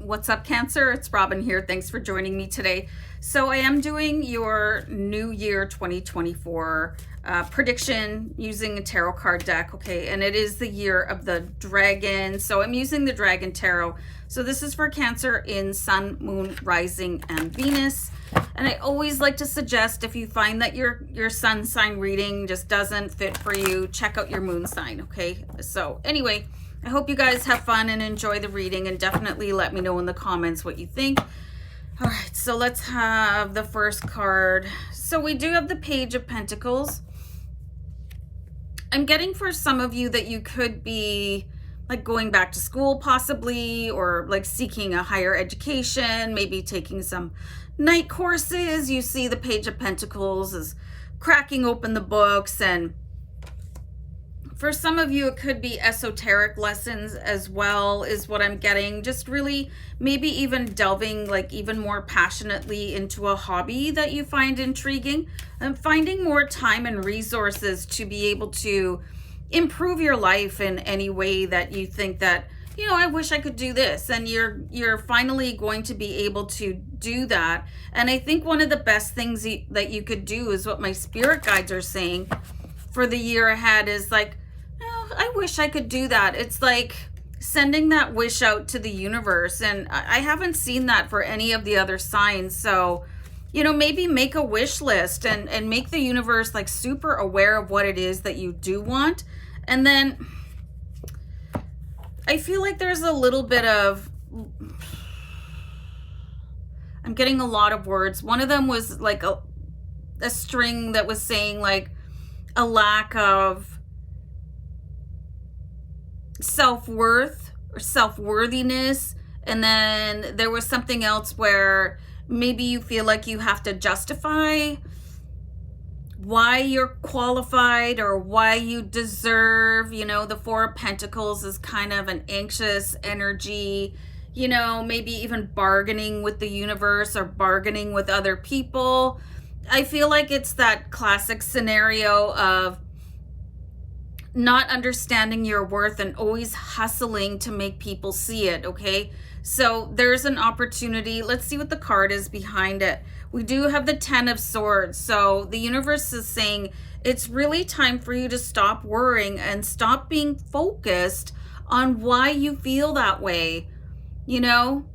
What's up, Cancer? It's Robin here. Thanks for joining me today. So I am doing your New Year 2024 prediction using a tarot card deck, okay? And it is the year of the dragon. So I'm using the Dragon Tarot. So this is for Cancer in Sun, Moon, Rising, and Venus. And I always like to suggest if you find that your sun sign reading just doesn't fit for you, check out your moon sign, okay? So anyway, I hope you guys have fun and enjoy the reading, and definitely let me know in the comments what you think. All right, so let's have the first card. So we do have the Page of Pentacles. I'm getting for some of you that you could be like going back to school possibly, or like seeking a higher education, maybe taking some night courses. You see the Page of Pentacles is cracking open the books, and for some of you, it could be esoteric lessons as well, is what I'm getting. Just really maybe even delving like even more passionately into a hobby that you find intriguing, and finding more time and resources to be able to improve your life in any way that you think that, you know, I wish I could do this, and you're finally going to be able to do that. And I think one of the best things that you could do is what my spirit guides are saying for the year ahead is like, I wish I could do that. It's like sending that wish out to the universe. And I haven't seen that for any of the other signs. So, you know, maybe make a wish list and make the universe like super aware of what it is that you do want. And then I feel like there's a little bit of, I'm getting a lot of words. One of them was like a string that was saying like a lack of self-worth or self-worthiness, and then there was something else where maybe you feel like you have to justify why you're qualified or why you deserve. You know, the Four of Pentacles is kind of an anxious energy, you know, maybe even bargaining with the universe or bargaining with other people. I feel like it's that classic scenario of not understanding your worth and always hustling to make people see it, okay? So there's an opportunity. Let's see what the card is behind it. We do have the Ten of Swords. So the universe is saying it's really time for you to stop worrying and stop being focused on why you feel that way, you know?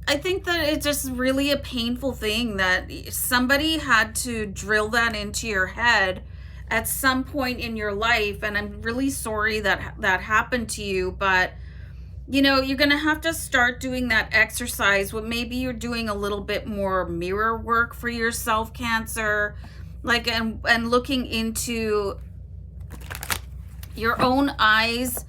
I think that it's just really a painful thing that somebody had to drill that into your head at some point in your life, and I'm really sorry that that happened to you. But you know, you're gonna have to start doing that exercise where maybe you're doing a little bit more mirror work for yourself, Cancer, like and looking into your own eyes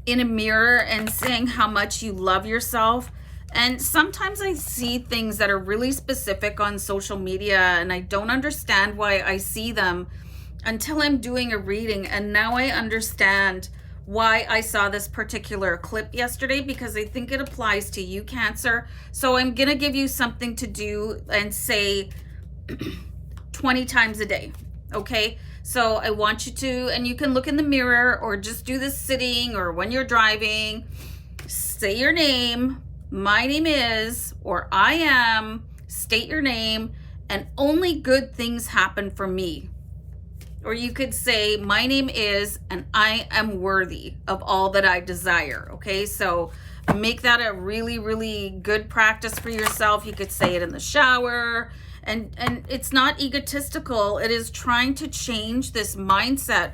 in a mirror and saying how much you love yourself. And sometimes I see things that are really specific on social media, and I don't understand why I see them until I'm doing a reading. And now I understand why I saw this particular clip yesterday, because I think it applies to you, Cancer. So I'm going to give you something to do and say 20 times a day, okay? So I want you to, and you can look in the mirror or just do this sitting or when you're driving, say your name. My name is, or I am, state your name, and only good things happen for me. Or you could say, my name is, and I am worthy of all that I desire. Okay, so make that a really, really good practice for yourself. You could say it in the shower, and it's not egotistical. It is trying to change this mindset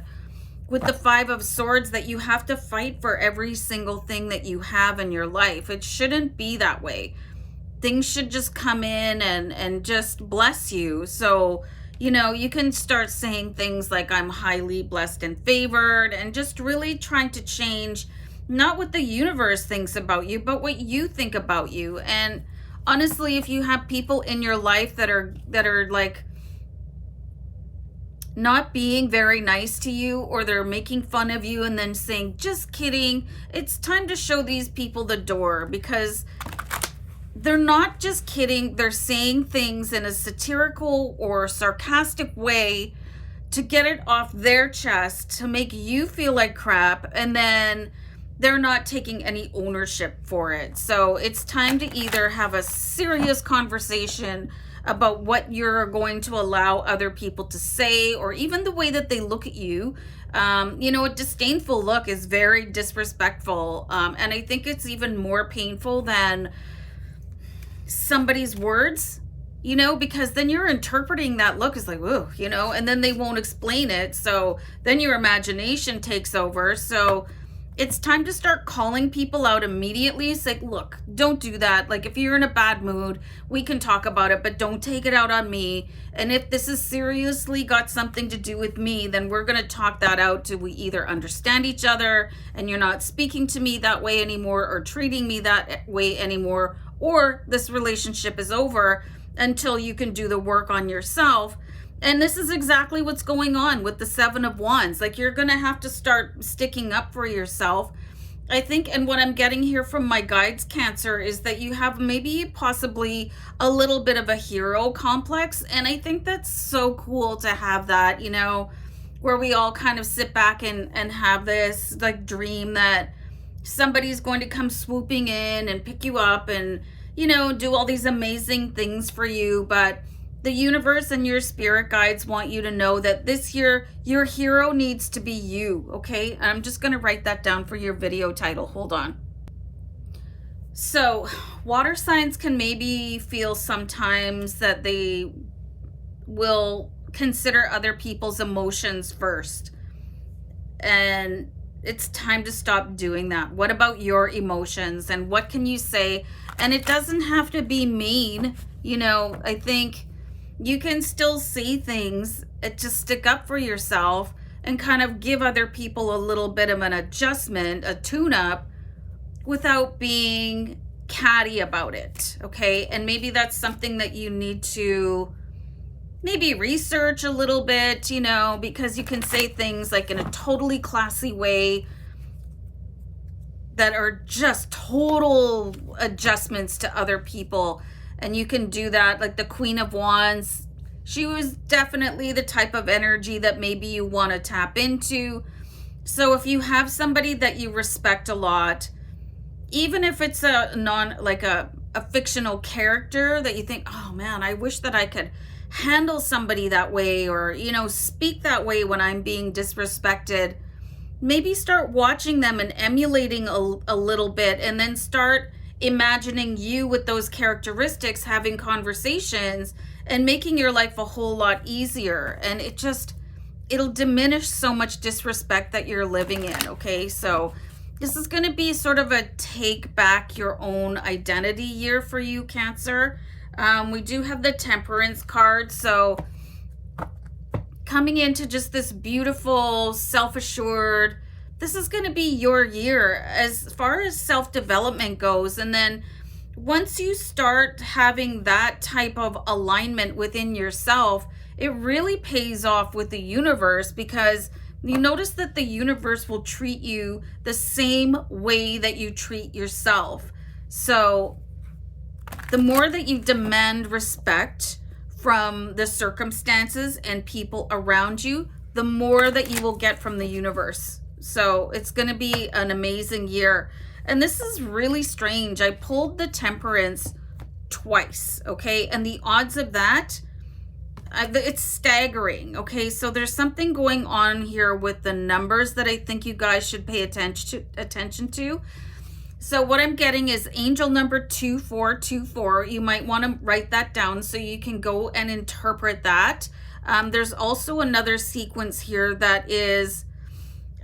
with the Five of Swords that you have to fight for every single thing that you have in your life. It shouldn't be that way. Things should just come in and just bless you. So, you know, you can start saying things like, I'm highly blessed and favored, and just really trying to change not what the universe thinks about you, but what you think about you. And honestly, if you have people in your life that are like not being very nice to you, or they're making fun of you and then saying, just kidding, it's time to show these people the door, because they're not just kidding. They're saying things in a satirical or sarcastic way to get it off their chest, to make you feel like crap, and then they're not taking any ownership for it. So it's time to either have a serious conversation about what you're going to allow other people to say, or even the way that they look at you. A disdainful look is very disrespectful. And I think it's even more painful than somebody's words, because then you're interpreting that look as like, whoa, and then they won't explain it. So then your imagination takes over. So it's time to start calling people out immediately. It's like, look, don't do that. Like, if you're in a bad mood, we can talk about it, but don't take it out on me. And if this has seriously got something to do with me, then we're going to talk that out till we either understand each other and you're not speaking to me that way anymore or treating me that way anymore, or this relationship is over until you can do the work on yourself. And this is exactly what's going on with the 7 of Wands. Like, you're going to have to start sticking up for yourself, I think. And what I'm getting here from my guides, Cancer, is that you have maybe possibly a little bit of a hero complex. And I think that's so cool to have that, where we all kind of sit back and have this like dream that somebody's going to come swooping in and pick you up and, do all these amazing things for you. But the universe and your spirit guides want you to know that this year, your hero needs to be you, okay? I'm just going to write that down for your video title. Hold on. So, water signs can maybe feel sometimes that they will consider other people's emotions first. And it's time to stop doing that. What about your emotions? And what can you say? And it doesn't have to be mean. I think you can still say things, just stick up for yourself and kind of give other people a little bit of an adjustment, a tune-up, without being catty about it, okay? And maybe that's something that you need to maybe research a little bit, because you can say things like in a totally classy way that are just total adjustments to other people. And you can do that. Like the Queen of Wands, she was definitely the type of energy that maybe you want to tap into. So if you have somebody that you respect a lot, even if it's a fictional character that you think, oh man, I wish that I could handle somebody that way, or, speak that way when I'm being disrespected, maybe start watching them and emulating a little bit, and then start imagining you with those characteristics, having conversations and making your life a whole lot easier. And it'll diminish so much disrespect that you're living in, okay? So this is going to be sort of a take back your own identity year for you, Cancer. We do have the Temperance card. So coming into just this beautiful, self-assured, this is going to be your year as far as self-development goes. And then once you start having that type of alignment within yourself, it really pays off with the universe, because you notice that the universe will treat you the same way that you treat yourself. So the more that you demand respect from the circumstances and people around you, the more that you will get from the universe. So it's going to be an amazing year. And this is really strange. I pulled the Temperance twice, okay? And the odds of that, it's staggering, okay? So there's something going on here with the numbers that I think you guys should pay attention to. So what I'm getting is angel number 2424. You might want to write that down so you can go and interpret that. There's also another sequence here that is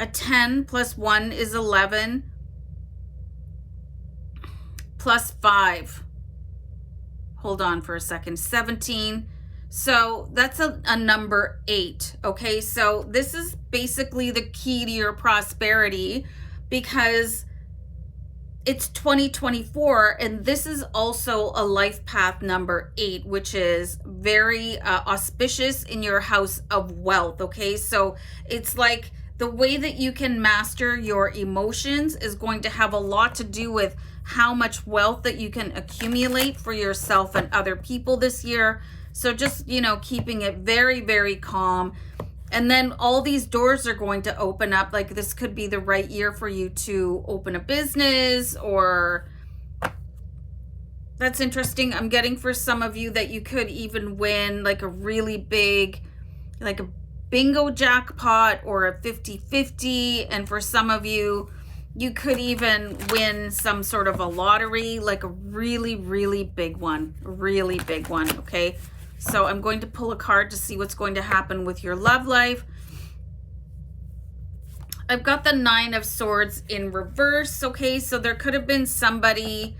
a 10 plus 1 is 11 plus 5. Hold on for a second. 17. So that's a number 8. Okay, so this is basically the key to your prosperity, because it's 2024, and this is also a life path number 8, which is very auspicious in your house of wealth. Okay, so it's like the way that you can master your emotions is going to have a lot to do with how much wealth that you can accumulate for yourself and other people this year. So just, keeping it very, very calm. And then all these doors are going to open up. Like this could be the right year for you to open a business, or that's interesting. I'm getting for some of you that you could even win like a really big, like a bingo jackpot or a 50-50. And for some of you, you could even win some sort of a lottery, like a really, really big one, okay? So I'm going to pull a card to see what's going to happen with your love life. I've got the 9 of Swords in reverse, okay? So there could have been somebody,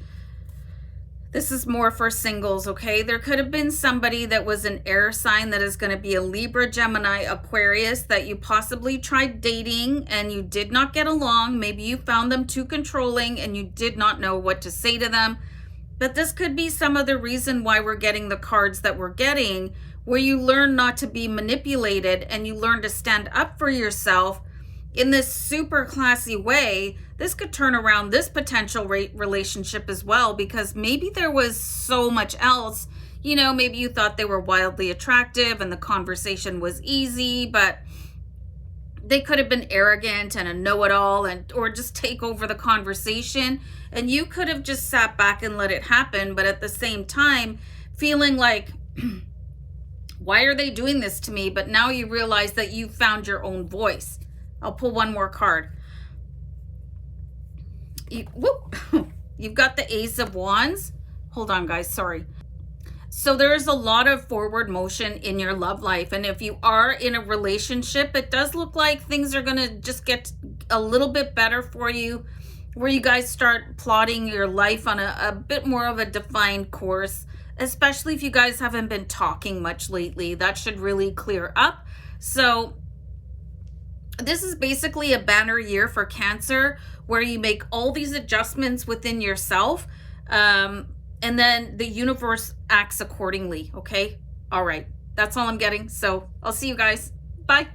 this is more for singles, okay? There could have been somebody that was an air sign that is going to be a Libra, Gemini, Aquarius that you possibly tried dating and you did not get along. Maybe you found them too controlling and you did not know what to say to them. But this could be some of the reason why we're getting the cards that we're getting, where you learn not to be manipulated and you learn to stand up for yourself in this super classy way. This could turn around this potential relationship as well, because maybe there was so much else. You know, maybe you thought they were wildly attractive and the conversation was easy, but they could have been arrogant and a know-it-all, and or just take over the conversation, and you could have just sat back and let it happen, but at the same time feeling like why are they doing this to me? But now you realize that you found your own voice. I'll pull one more card. You've got the Ace of Wands. Hold on, guys, sorry. So there is a lot of forward motion in your love life. And if you are in a relationship, it does look like things are going to just get a little bit better for you, where you guys start plotting your life on a bit more of a defined course, especially if you guys haven't been talking much lately. That should really clear up. So this is basically a banner year for Cancer, where you make all these adjustments within yourself. And then the universe acts accordingly, okay? All right, that's all I'm getting. So I'll see you guys. Bye.